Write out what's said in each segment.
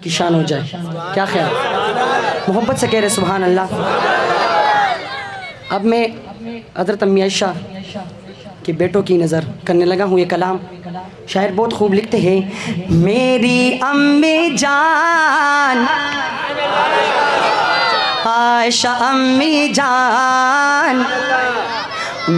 کی شان ہو جائے. کیا خیال؟ محبت سے کہہ رہے سبحان اللہ. اب میں حضرت امی عائشہ کے بیٹوں کی نظر کرنے لگا ہوں. یہ کلام شاعر بہت خوب لکھتے ہیں. میری امی جان عائشہ امی جان،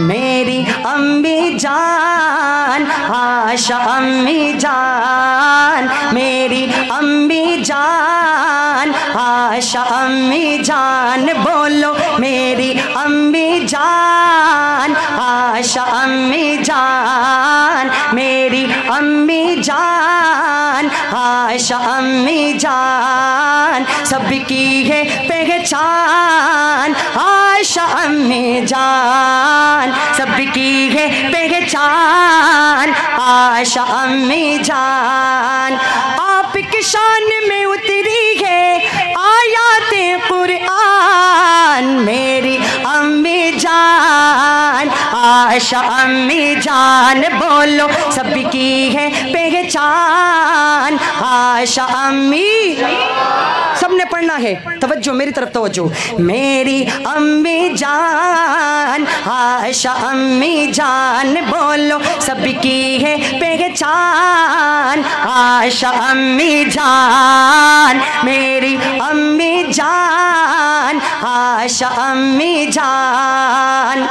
میری امی جان عائشہ امی جان، میری امی جان عائشہ امی جان، بولو میری امی جان عائشہ امی جان، میری امی جان عائشہ امی جان، سب کی ہے پہچان عائشہ امی جان، سب کی ہے پہچان عائشہ امی جان. آپ کی شان میں اتری ہے آیات قرآن، میری امی جان عائشہ امی جان، بولو سب کی ہے پہچان عائشہ امی. سب نے پڑھنا ہے، توجہ میری طرف توجہ. میری امی جان عائشہ امی جان، بولو سب کی ہے پہچان عائشہ امی جان، میری امی جان عائشہ امی جان.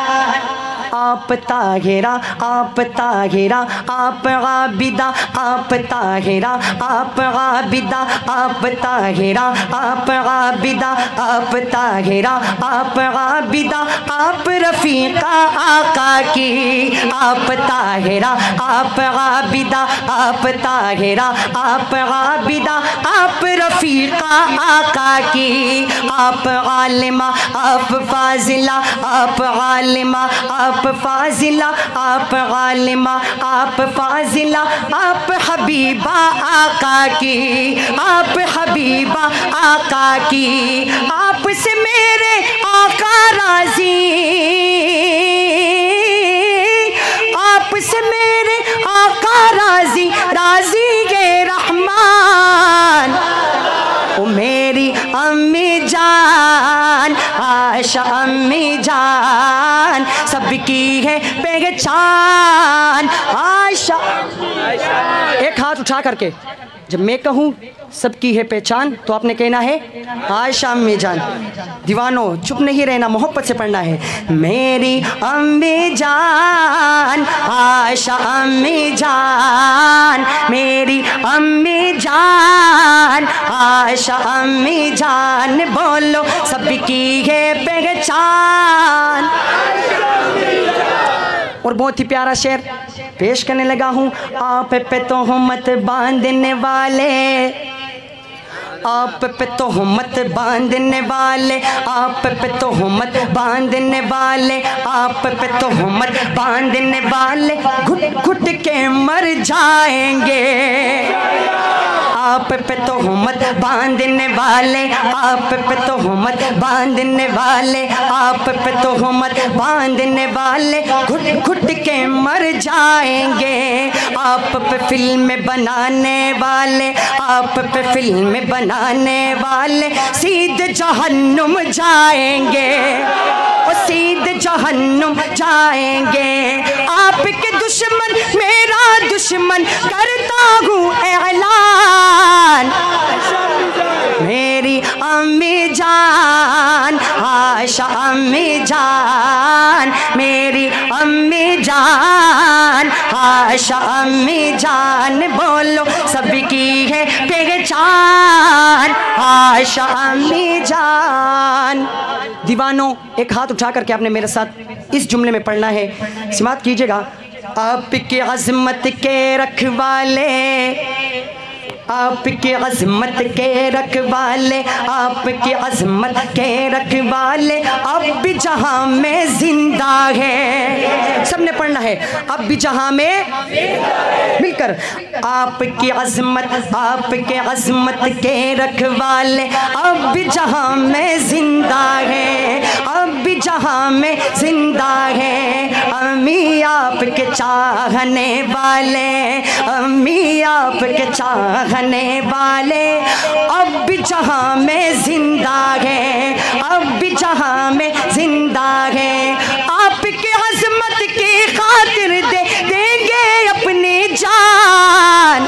آپ طاہرہ آپ طاہرہ آپ عابدہ آپ طاہرہ آپ عابدہ آپ طاہرہ آپ عابدہ آپ طاہرہ آپ عابدہ، آپ رفیقہ آقا کی. آپ طاہرہ آپ عابدہ آپ طاہرہ آپ عابدہ، آپ رفیقہ آقا کی. آپ عالمہ آپ فاضلہ آپ عالمہ آپ فاضلہ آپ عالمہ آپ فاضلہ، آپ حبیبہ آقا کی. آپ حبیبہ آقا کی. آپ سے میرے آقا راضی، آپ سے میرے آقا راضی، راضی ہے رحمان. او میری امی جان عائشہ امی جان، سب کی ہے پہچان عائشہ. ایک ہاتھ اٹھا کر کے جب میں کہوں سب کی ہے پہچان تو آپ نے کہنا ہے عائشہ امی جان. دیوانوں چپ نہیں رہنا، محبت سے پڑھنا ہے. میری امی جان عائشہ امی جان، میری امی جان عائشہ امی جان، بولو سب کی ہے پہچان. اور بہت ہی پیارا شعر پیش کرنے لگا ہوں. آپ پہ تہمت باندھنے والے، آپ پہ تہمت باندھنے والے، آپ پہ تہمت باندھنے والے، آپ پہ تہمت باندھنے والے گھٹ گھٹ کے مر جائیں گے. آپ پہ تہمت باندھنے والے، آپ پہ تہمت باندھنے والے، آپ پہ تہمت باندھنے والے گھٹ گھٹ کے مر جائیں گے. آپ پہ فلم بنانے والے، آپ پہ فلم بنانے والے سیدھے جہنم جائیں گے، اور سیدھے جہنم جائیں گے. آپ کے دشمن میرا دشمن کرتا ہوں اعلان. میری امی جان عائشہ امی جان، میری امی جان عائشہ امی جان، بولو سب کی ہے پہچان عائشہ امی جان. دیوانوں ایک ہاتھ اٹھا کر کے آپ نے میرے ساتھ اس جملے میں پڑھنا ہے، سماعت کیجئے گا. آپ کی عظمت کے رکھوالے، آپ کی عظمت کے رکھوالے، آپ کی عظمت کے رکھوالے اب بھی جہاں میں زندہ ہے. سب نے پڑھنا ہے اب بھی جہاں میں مل کر. آپ کی عظمت، آپ کی عظمت کے رکھوالے اب بھی جہاں میں زندہ ہے، اب بھی جہاں میں زندہ ہے. امی آپ کے چاہنے والے، امی آپ کے چاہنے والے بھی جہاں میں زندہ ہے، اب بھی جہاں میں زندہ ہے، آپ کی عظمت کی خاطر دیں گے اپنی جان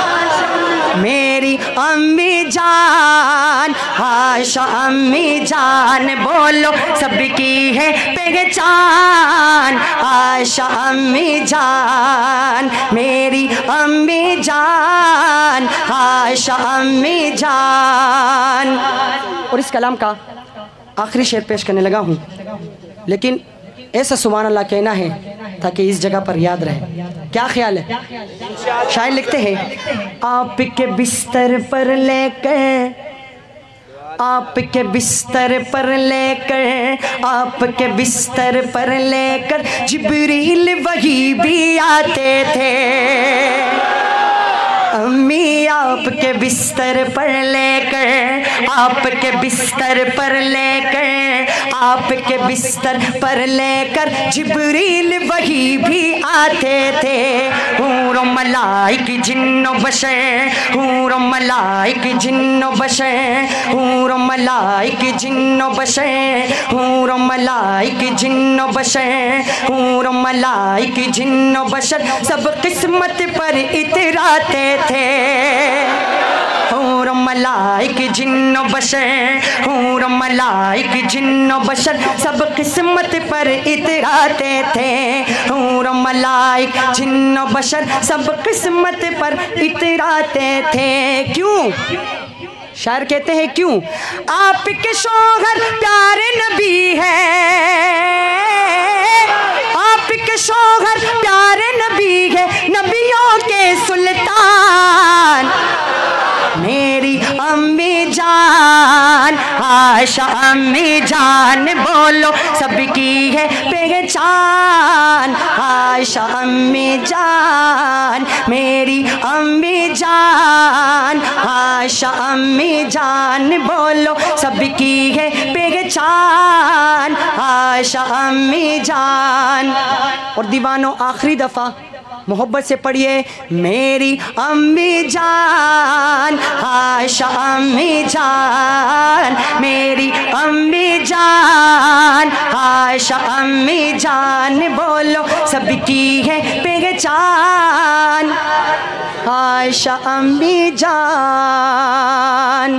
میری امی جان، ہاشا امی جان بولو سب کی ہے پہچان، ہاشا امی جان میری امی جان، ہاشا امی جان۔ اور اس کلام کا آخری شعر پیش کرنے لگا ہوں، لیکن ایسا سبحان اللہ کہنا ہے تاکہ اس جگہ پر یاد رہے۔ کیا خیال ہے؟ شاعر لکھتے ہیں، آپ کے بستر پر لے کر، آپ کے بستر پر لے کر، آپ کے بستر پر لے کر جبریل وہی بھی آتے تھے، امی آپ کے بستر پر لے کر، آپ کے بستر پر لے کر، آپ کے بستر پر لے کر جبریل وہی بھی آتے تھے، حور و ملائک جن و بشر، حور و ملائک جن و بشر، حور و ملائک جن و بشر، حور و ملائک جن و بشر، حور و ملائک جن و بشر سب قسمت پر اتراتے تھے، حور و ملائک جن و بشر، حور و ملائک جن و بشر سب قسمت پر اتراتے تھے، حور و ملائک جن و بشر سب قسمت پر اتراتے تھے۔ کیوں؟ شاعر کہتے ہیں کیوں؟ آپ کے شوہر پیارے نبی ہے، آپ کے شوہر پیارے نبی ہے، نبیوں کے سلطان میری امی جان، عائشہ امی جان بولو سب کی ہے پہچان، عائشہ امی جان میری امی جان، عائشہ امی جان بولو سب کی ہے پہچان، عائشہ امی جان۔ اور دیوانوں آخری دفعہ محبت سے پڑھیے، میری امی جان، عائشہ امی جان میری امی جان، عائشہ امی جان بولو سب کی ہے پہچان، عائشہ امی جان۔